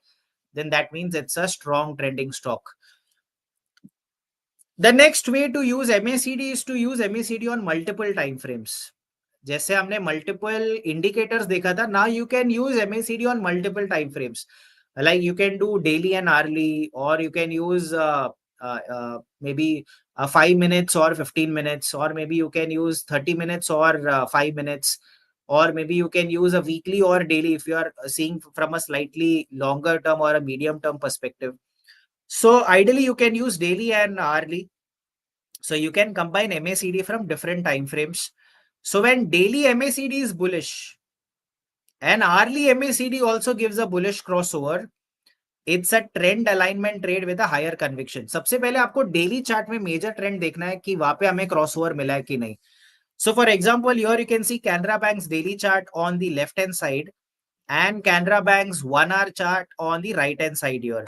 Speaker 1: Then that means it's a strong trending stock. The next way to use MACD is to use MACD on multiple time frames. जैसे हमने multiple indicators देखा था, now you can use MACD on multiple time frames. Like you can do daily and hourly, or you can use maybe 5 minutes or 15 minutes, or maybe you can use 30 minutes or 5 minutes, or maybe you can use a weekly or daily if you are seeing from a slightly longer term or a medium term perspective. So ideally you can use daily and hourly. So you can combine MACD from different time frames. So when daily MACD is bullish and hourly MACD also gives a bullish crossover, it's a trend alignment trade with a higher conviction. सबसे पहले आपको daily chart में major trend देखना है कि वहां पे हमें क्रॉसओवर मिला है कि नहीं. So for example, here you can see Canara Bank's daily chart on the left hand side and Canara Bank's 1 hour chart on the right hand side here.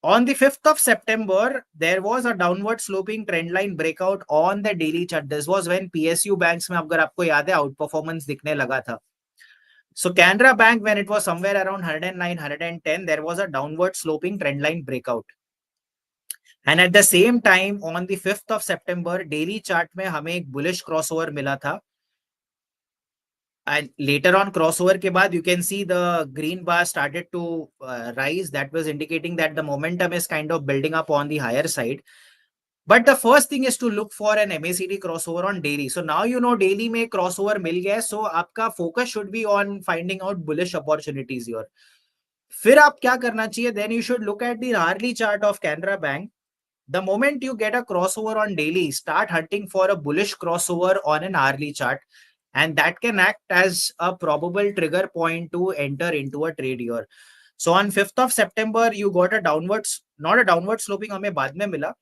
Speaker 1: On the 5th of September, there was a downward sloping trend line breakout on the daily chart. This was when PSU banks में अगर आपको याद है outperformance दिखने लगा था. So Canara Bank, when it was somewhere around 109, 110, there was a downward sloping trend line breakout. And at the same time, on the 5th of September, daily chart में हमें एक bullish crossover मिला था. And later on crossover के बाद, you can see the green bar started to rise. That was indicating that the momentum is kind of building up on the higher side. But the first thing is to look for an MACD crossover on daily. So now you know daily में crossover मिल गया, so आपका focus should be on finding out bullish opportunities here. फिर आप क्या करना चाहिए? Then you should look at the hourly chart of Canara Bank. The moment you get a crossover on daily, start hunting for a bullish crossover on an hourly chart, and that can act as a probable trigger point to enter into a trade here. So on 5th of September, you got a downwards, not a downward sloping, हमें बाद में मिला.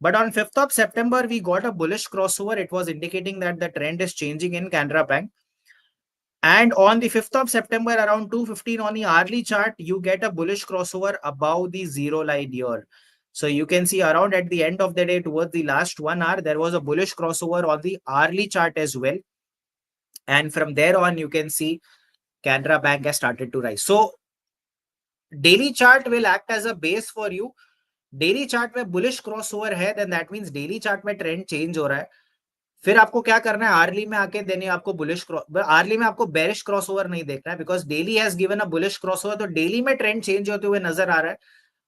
Speaker 1: But on 5th of September, we got a bullish crossover. It was indicating that the trend is changing in Canara Bank. And on the 5th of September, around 2:15 on the hourly chart, you get a bullish crossover above the zero line here. So you can see around at the end of the day, towards the last 1 hour, there was a bullish crossover on the hourly chart as well. And from there on, you can see Canara Bank has started to rise. So daily chart will act as a base for you. Daily chart में bullish crossover है, then that means daily chart में trend change हो रहा है. फिर आपको क्या करना है? आर्ली में आके देने आपको बुलिश आर्ली में आपको बेरिश क्रॉसओवर नहीं देखना है, because daily has given a bullish crossover. तो डेली में ट्रेंड चेंज होते हुए नजर आ रहा है.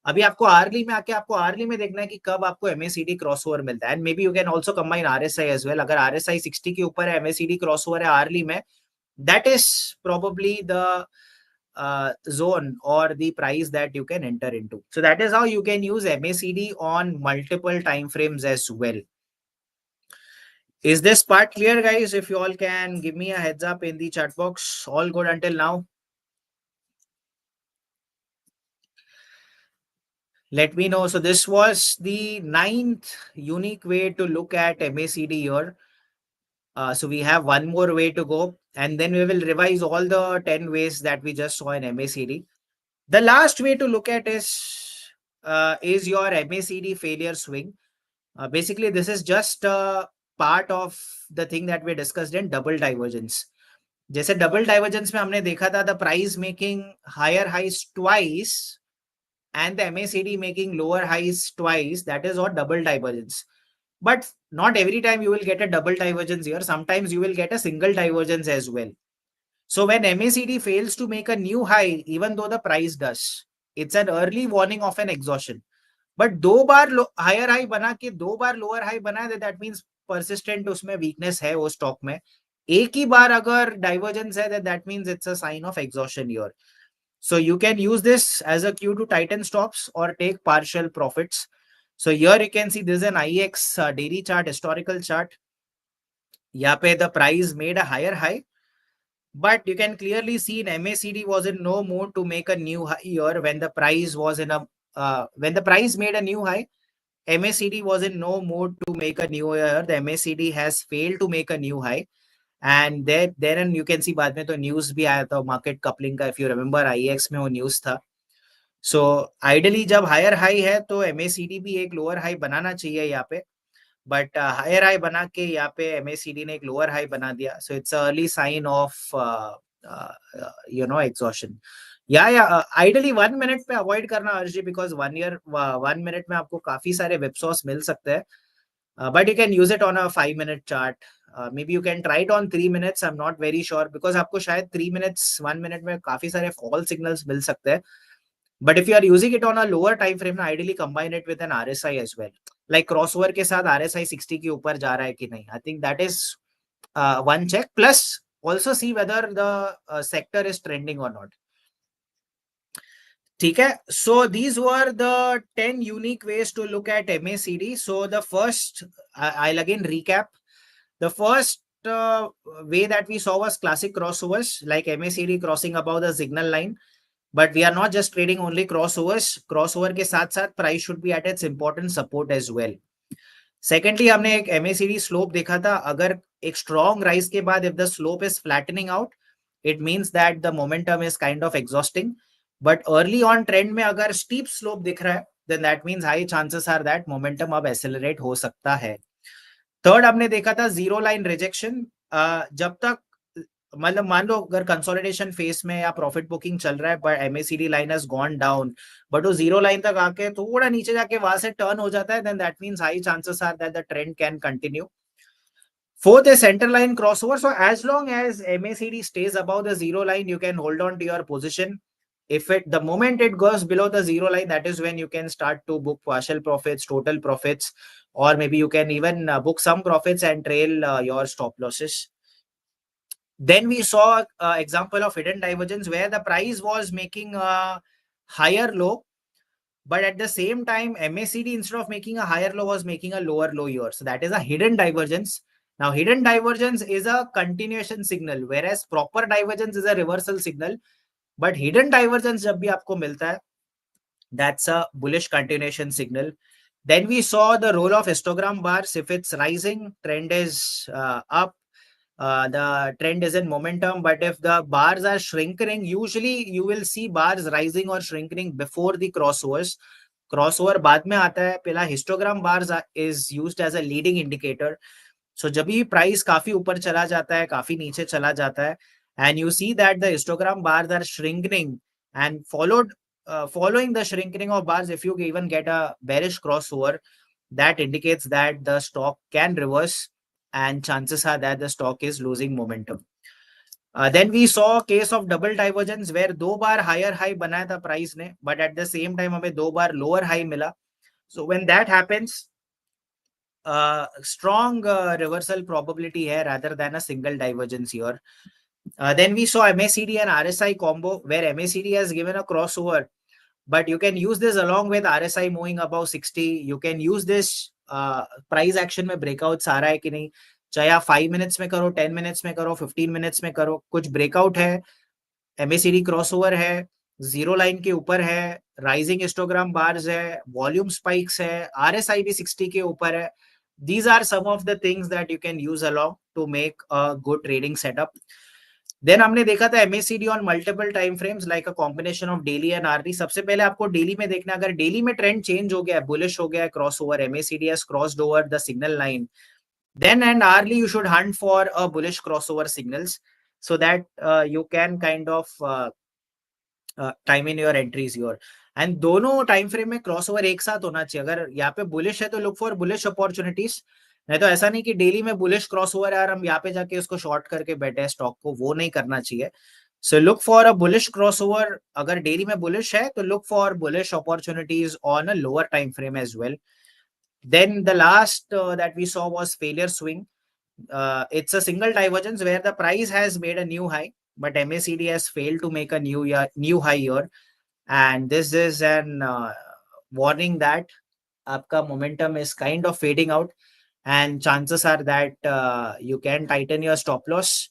Speaker 1: अभी आपको आर्ली में आके आपको आर्ली में देखना है कि कब आपको एमएसीडी क्रॉसओवर मिलता है. And maybe you can also combine RSI as well. अगर आरएसआई 60 के ऊपर है, एमएसीडी क्रॉसओवर है आर्ली में, that is probably the zone or the price that you can enter into. So that is how you can use MACD on multiple time frames as well. Is this part clear, guys? If you all can give me a heads up in the chat box. All good until now? Let me know. So this was the 9th unique way to look at MACD here. So we have one more way to go, and then we will revise all the 10 ways that we just saw in MACD. The last way to look at is your MACD failure swing. Basically, this is just a part of the thing that we discussed in double divergence. जैसे double divergence में हमने देखा था, the price making higher highs twice and the MACD making lower highs twice. That is all double divergence. But not every time you will get a double divergence here. Sometimes you will get a single divergence as well. So when MACD fails to make a new high, even though the price does, it's an early warning of an exhaustion. But दो बार higher high बना के दो बार lower high बना दे, that means persistent उसमें weakness है वो stock में. एक ही बार अगर divergence है, that means it's a sign of exhaustion here. So you can use this as a cue to tighten stops or take partial profits. So here you can see this is an IEX daily chart, historical chart. यहाँ पे the price made a higher high, but you can clearly see in MACD was in no mood to make a new high here when the price was in a when the price made a new high. MACD was in no mood to make a new high. The MACD has failed to make a new high, and then you can see बाद में तो news भी आया था market coupling का. If you remember IEX में वो news था. So ideally जब higher high है तो MACD भी एक lower high बनाना चाहिए यहाँ पे. But higher high बना के यहाँ पे MACD ने एक lower high बना दिया. So it's an early sign of exhaustion. Ideally 1 minute पे अवॉइड करना अर्जी, बिकॉज 1 मिनट में आपको काफी सारे वेब सोर्स मिल सकते हैं, but you can use it on a 5 minute chart. Maybe you can try it on 3 minutes. I'm not very sure because आपको शायद 3 minutes 1 minute में काफी सारे फॉल सिग्नल्स मिल सकते हैं. But if you are using it on a lower time frame, ideally combine it with an RSI as well. Like crossover के साथ RSI 60 के ऊपर जा रहा है कि नहीं. I think that is one check. Plus also see whether the sector is trending or not. ठीक है. So these were the 10 unique ways to look at MACD. So the first, I'll again recap. The first way that we saw was classic crossovers, like MACD crossing above the signal line. But we are not just trading only crossovers. Crossover के साथ साथ price should be at its important support as well. Secondly, हमने एक MACD slope देखा था. अगर एक strong rise के बाद if the slope is flattening out, it means that the momentum is kind of exhausting. But early on trend में अगर steep slope दिख रहा है, then that means high chances are that momentum अब accelerate हो सकता है. थर्ड हमने देखा था जीरो लाइन रिजेक्शन. जब तक मतलब मान लो अगर कंसोलिडेशन फेस में या प्रॉफिट बुकिंग चल रहा है but MACD line has gone down, but वो जीरो लाइन तक आके थोड़ा नीचे जाके वहां से टर्न हो जाता है, then that means high chances are that the trend can continue. Fourth is center line crossover. So as long as MACD stays above the zero line, you can hold on to your position. If the moment it goes below the zero line, that is when you can start to book partial profits, total profits, or maybe you can even book some profits and trail your stop losses. Then we saw example of hidden divergence where the price was making a higher low, but at the same time MACD instead of making a higher low was making a lower low here. So that is a hidden divergence. Now hidden divergence is a continuation signal, whereas proper divergence is a reversal signal. But hidden divergence जब भी आपको मिलता है, that's a bullish continuation signal. Then we saw the role of histogram bars. If it's rising, trend is up. The trend is in momentum. But if the bars are shrinking, usually you will see bars rising or shrinking before the crossovers. Crossover बाद में आता है. पहला histogram bars is used as a leading indicator. So जब भी price काफी ऊपर चला जाता है, काफी नीचे चला जाता है, and you see that the histogram bars are shrinking, and following the shrinking of bars, if you even get a bearish crossover, that indicates that the stock can reverse and chances are that the stock is losing momentum. Then we saw case of double divergence where दो बार higher high बनाया था price ने, but at the same time हमें दो बार lower high मिला. So when that happens, strong reversal probability है rather than a single divergence here. Then we saw MACD and RSI combo where MACD has given a crossover, but you can use this along with RSI moving above 60. You can use this price action में breakouts आ रहा है कि नहीं, चाहे आप 5 minutes में करो, 10 minutes में करो, 15 minutes में करो, कुछ breakout है, MACD crossover है, जीरो लाइन के ऊपर है, राइजिंग हिस्टोग्राम बार्स है, वॉल्यूम स्पाइक्स है, RSI भी 60 के ऊपर है. These are some of the things that you can use along to make a good trading setup. Then हमने देखा था MACD on multiple time frames like a combination of daily and hourly. सबसे पहले आपको डेली में देखना, अगर daily में ट्रेंड चेंज हो गया है, बुलिश हो गया है, cross over, MACD has crossed over the signal line, then and hourly you should hunt for a bullish crossover signals so that you can kind of time in your entries here. And दोनों time frame में crossover एक साथ होना चाहिए. अगर यहाँ पे bullish है तो लुक फॉर बुलिश अपॉर्चुनिटीज, नहीं तो ऐसा नहीं कि डेली में बुलिश क्रॉसओवर है और हम यहाँ पे जाके उसको शॉर्ट करके बैठे हैं स्टॉक को, वो नहीं करना चाहिए. So look for a bullish crossover. अगर डेली में बुलिश है तो look for bullish opportunities on a lower time frame as well. Then the last that we saw was failure swing. It's a single divergence where the price has made a new high, but MACD has failed to make a new high here. And this is an warning that आपका momentum is kind of fading out, and chances are that you can tighten your stop loss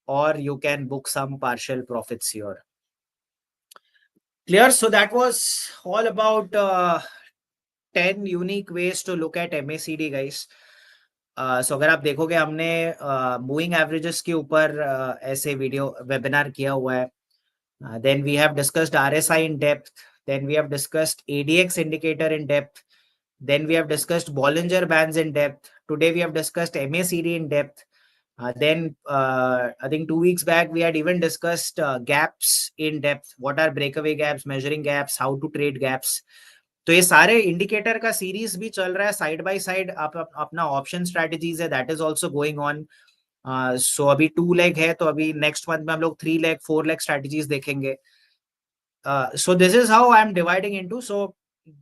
Speaker 1: or you can book some partial profits here. Clear? So that was all about 10 unique ways to look at MACD, guys. So अगर आप देखोगे हमने moving averages के ऊपर ऐसे video webinar किया हुआ है. Then we have discussed RSI in depth. Then we have discussed ADX indicator in depth. Then we have discussed Bollinger Bands in depth. Today we have discussed MACD in depth. Then I think 2 weeks back we had even discussed gaps in depth. What are breakaway gaps, measuring gaps, how to trade gaps. तो ये सारे indicator का series भी चल रहा है side by side. अपना option strategies है, that is also going on. So अभी 2 लेग है, तो अभी नेक्स्ट मंथ में हम लोग 3 लेग 4 लेग स्ट्रेटजीज देखेंगे. So this is how I'm dividing into. So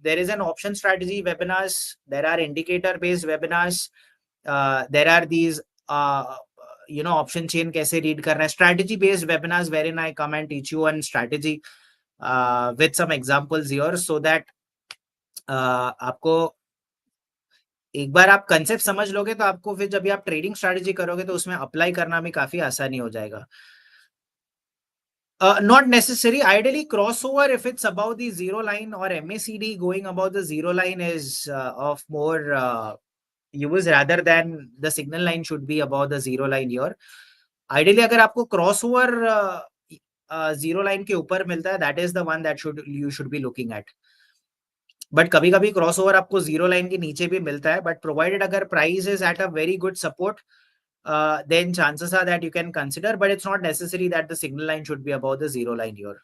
Speaker 1: there is an option strategy webinars, there are indicator based webinars, there are these option chain कैसे read करना है, strategy based webinars wherein I come and teach you on strategy with some examples here, so that आपको एक बार आप concept समझ लोगे तो आपको फिर जब भी आप ट्रेडिंग स्ट्रेटजी करोगे तो उसमें अप्लाई करना भी काफी आसानी हो जाएगा. Not necessary. Ideally, crossover, if it's above the zero line, or MACD going above the zero line, is of more use rather than the signal line should be above the zero line here. Ideally, अगर आपको crossover zero line के ऊपर मिलता है, that is the one that you should be looking at. But कभी कभी crossover आपको zero line के नीचे भी मिलता है, but provided अगर price is at a very good support, then chances are that you can consider, but it's not necessary that the signal line should be above the zero line here.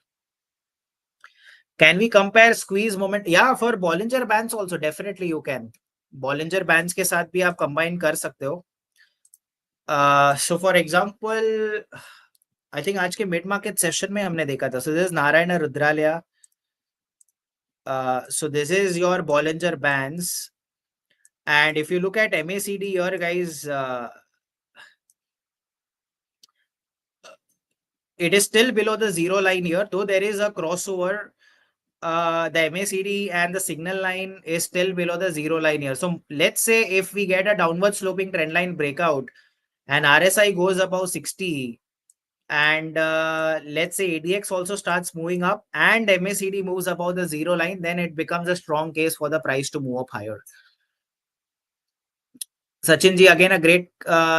Speaker 1: Can we compare squeeze moment? Yeah, for Bollinger Bands also definitely you can. Bollinger Bands के साथ भी आप combine कर सकते हो. So for example, I think आज के mid market session में हमने देखा था. So this is Narayana Rudralaya. So this is your Bollinger Bands. And if you look at MACD here, guys, it is still below the zero line here, though there is a crossover. The MACD and the signal line is still below the zero line here. So let's say if we get a downward sloping trend line breakout and RSI goes above 60, and let's say ADX also starts moving up and MACD moves above the zero line, then it becomes a strong case for the price to move up higher. Sachin ji, again a great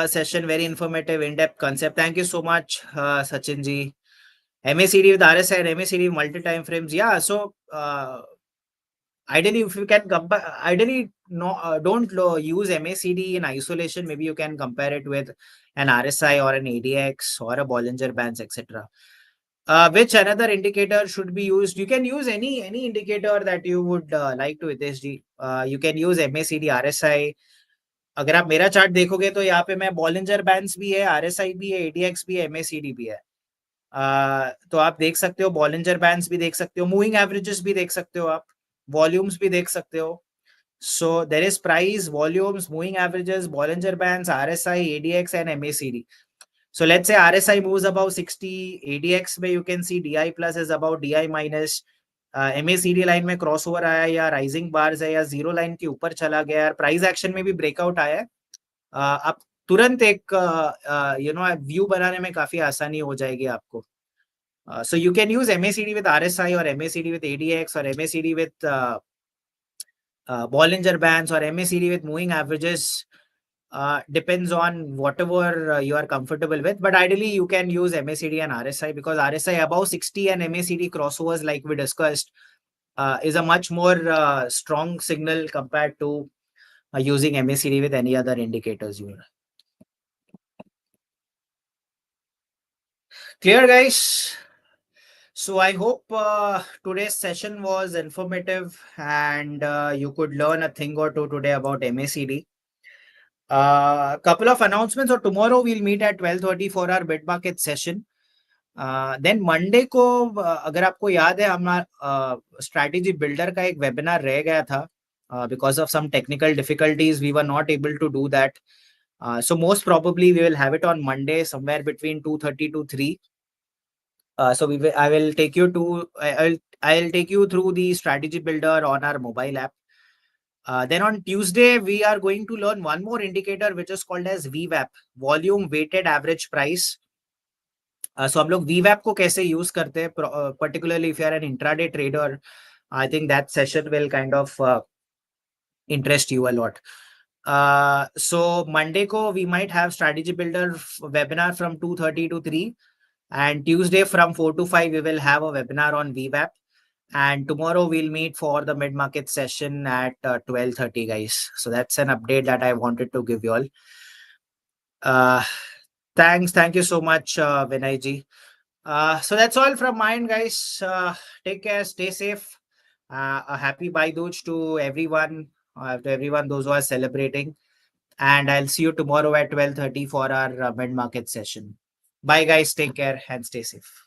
Speaker 1: session, very informative, in-depth concept. Thank you so much, Sachin ji. MACD with RSI and MACD with multi-time frames. Yeah, so ideally, if you can compare, ideally, no, don't use MACD in isolation. Maybe you can compare it with an RSI or an ADX or a Bollinger Bands, etc. Which another indicator should be used? You can use any indicator that you would like to, Hitesh ji. You can use MACD, RSI. अगर आप मेरा chart देखोगे तो यहाँ पे मैं Bollinger Bands भी है, RSI भी है, ADX भी है, MACD भी है. तो आप देख सकते हो, Bollinger Bands भी देख सकते हो, मूविंग एवरेजेस भी देख सकते हो, आप वॉल्यूम्स भी देख सकते हो. So there is price, volumes, moving averages, Bollinger Bands, RSI, ADX and MACD. So let's say RSI moves above 60, ADX में you can see DI plus is above DI minus, MACD line में crossover आया या rising bars है या zero line के ऊपर चला गया, प्राइस एक्शन में भी ब्रेकआउट आया है, आप तुरंत एक व्यू बनाने में काफी आसानी हो जाएगी आपको. So you can use MACD with RSI or MACD with ADX or MACD with Bollinger Bands or MACD with moving averages. Depends on whatever you are comfortable with, but ideally you can use MACD and RSI, because RSI above 60 and MACD crossovers, like we discussed, is a much more strong signal compared to using MACD with any other indicators. Clear, guys? So I hope today's session was informative and you could learn a thing or two today about MACD. Couple of announcements. So tomorrow we'll meet at 12:30 for our bid market session. Then Monday को अगर आपको याद है, हमारा strategy builder का एक webinar रह गया था. Because of some technical difficulties, we were not able to do that. So most probably we will have it on Monday somewhere between 2:30 to 3. So I will take you to I'll take you through the strategy builder on our mobile app. Then on Tuesday we are going to learn one more indicator which is called as VWAP, volume weighted average price. So हम लोग VWAP को कैसे use करते हैं, particularly if you are an intraday trader, I think that session will kind of interest you a lot. So Monday ko we might have strategy builder webinar from 2:30 to 3. And Tuesday from 4 to 5, we will have a webinar on VWAP. And tomorrow we'll meet for the mid-market session at 12:30, guys. So that's an update that I wanted to give you all. Thank you so much, Vinay ji. So that's all from mine, guys. Take care, stay safe. A happy Bhai Dooj to everyone those who are celebrating. And I'll see you tomorrow at 12:30 for our mid market session. Bye, guys. Take care and stay safe.